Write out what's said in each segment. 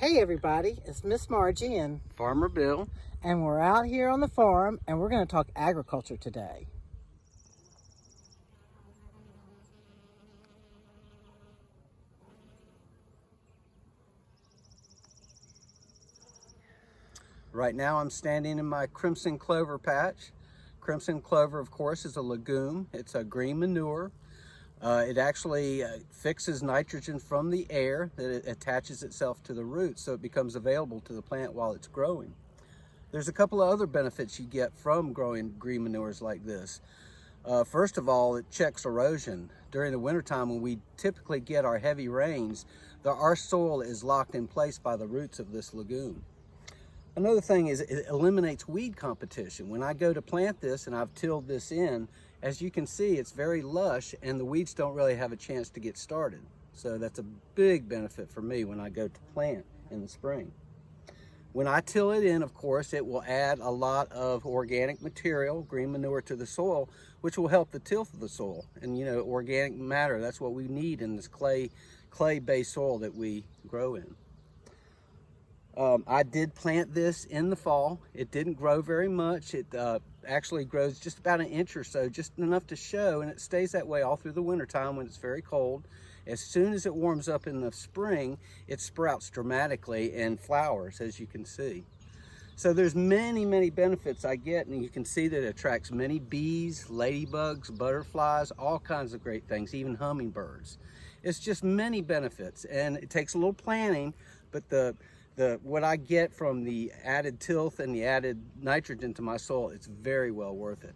Hey everybody, it's Miss Margie and Farmer Bill. And we're out here on the farm and we're going to talk agriculture today. Right now I'm standing in my crimson clover patch. Crimson clover, of course, is a legume. It's a green manure. It actually fixes nitrogen from the air that it attaches itself to the roots, so it becomes available to the plant while it's growing. There's a couple of other benefits you get from growing green manures like this. First of all, it checks erosion. During the wintertime when we typically get our heavy rains, our soil is locked in place by the roots of this legume. Another thing is it eliminates weed competition. When I go to plant this and I've tilled this in, as you can see, it's very lush and the weeds don't really have a chance to get started. So that's a big benefit for me when I go to plant in the spring. When I till it in, of course, it will add a lot of organic material, green manure, to the soil, which will help the tilth of the soil. And you know, organic matter, that's what we need in this clay-based soil that we grow in. I did plant this in the fall. It didn't grow very much. It actually grows just about an inch or so, just enough to show, and it stays that way all through the winter time when it's very cold. As soon as it warms up in the spring, it sprouts dramatically and flowers, as you can see. So there's many benefits I get, and you can see that it attracts many bees, ladybugs, butterflies, all kinds of great things, even hummingbirds. It's just many benefits, and it takes a little planning, but what I get from the added tilth and the added nitrogen to my soil, it's very well worth it.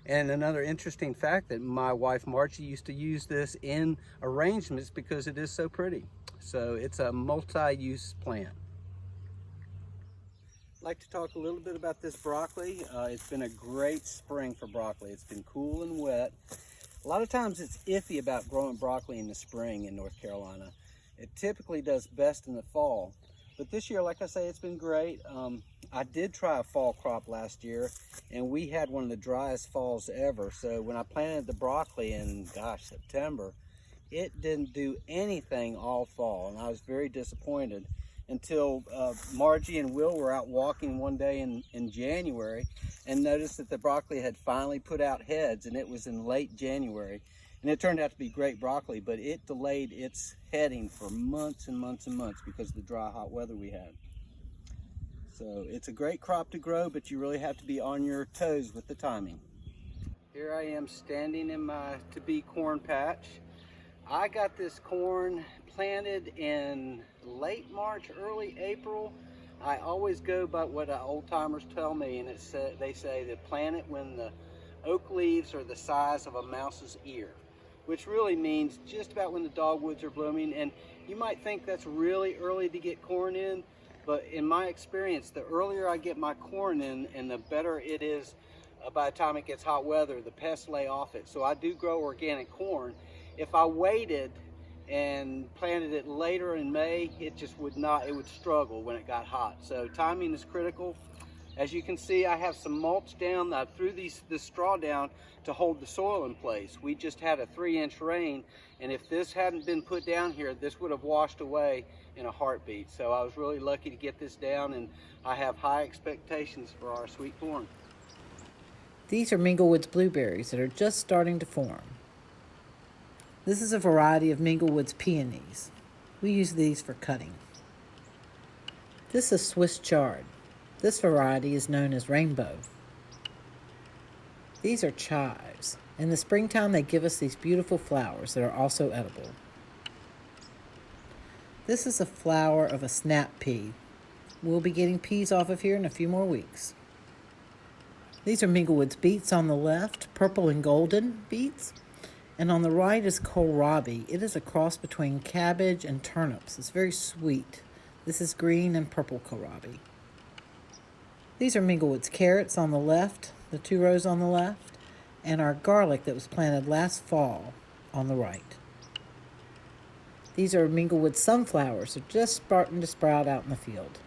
And another interesting fact that my wife Margie used to use this in arrangements because it is so pretty. So it's a multi-use plant. I'd like to talk a little bit about this broccoli. It's been a great spring for broccoli. It's been cool and wet. A lot of times it's iffy about growing broccoli in the spring in North Carolina. It typically does best in the fall. But this year, like I say, it's been great. I did try a fall crop last year, and we had one of the driest falls ever. So when I planted the broccoli in, September, it didn't do anything all fall, and I was very disappointed until Margie and Will were out walking one day in January and noticed that the broccoli had finally put out heads, and it was in late January. And it turned out to be great broccoli, but it delayed its heading for months and months and months because of the dry, hot weather we had. So it's a great crop to grow, but you really have to be on your toes with the timing. Here I am standing in my to-be corn patch. I got this corn planted in late March, early April. I always go by what old-timers tell me, and they say to plant it when the oak leaves are the size of a mouse's ear, which really means just about when the dogwoods are blooming. And you might think that's really early to get corn in, but in my experience, the earlier I get my corn in and the better it is by the time it gets hot weather, the pests lay off it. So I do grow organic corn. If I waited and planted it later in May, it would struggle when it got hot. So timing is critical. As you can see, I have some mulch down. I threw this straw down to hold the soil in place. We just had a 3-inch rain, and if this hadn't been put down here, this would have washed away in a heartbeat. So I was really lucky to get this down, and I have high expectations for our sweet corn. These are Minglewood's blueberries that are just starting to form. This is a variety of Minglewood's peonies. We use these for cutting. This is Swiss chard. This variety is known as rainbow. These are chives. In the springtime, they give us these beautiful flowers that are also edible. This is a flower of a snap pea. We'll be getting peas off of here in a few more weeks. These are Minglewood's beets on the left, purple and golden beets. And on the right is kohlrabi. It is a cross between cabbage and turnips. It's very sweet. This is green and purple kohlrabi. These are Minglewood's carrots on the left, the 2 rows on the left, and our garlic that was planted last fall on the right. These are Minglewood sunflowers. They're just starting to sprout out in the field.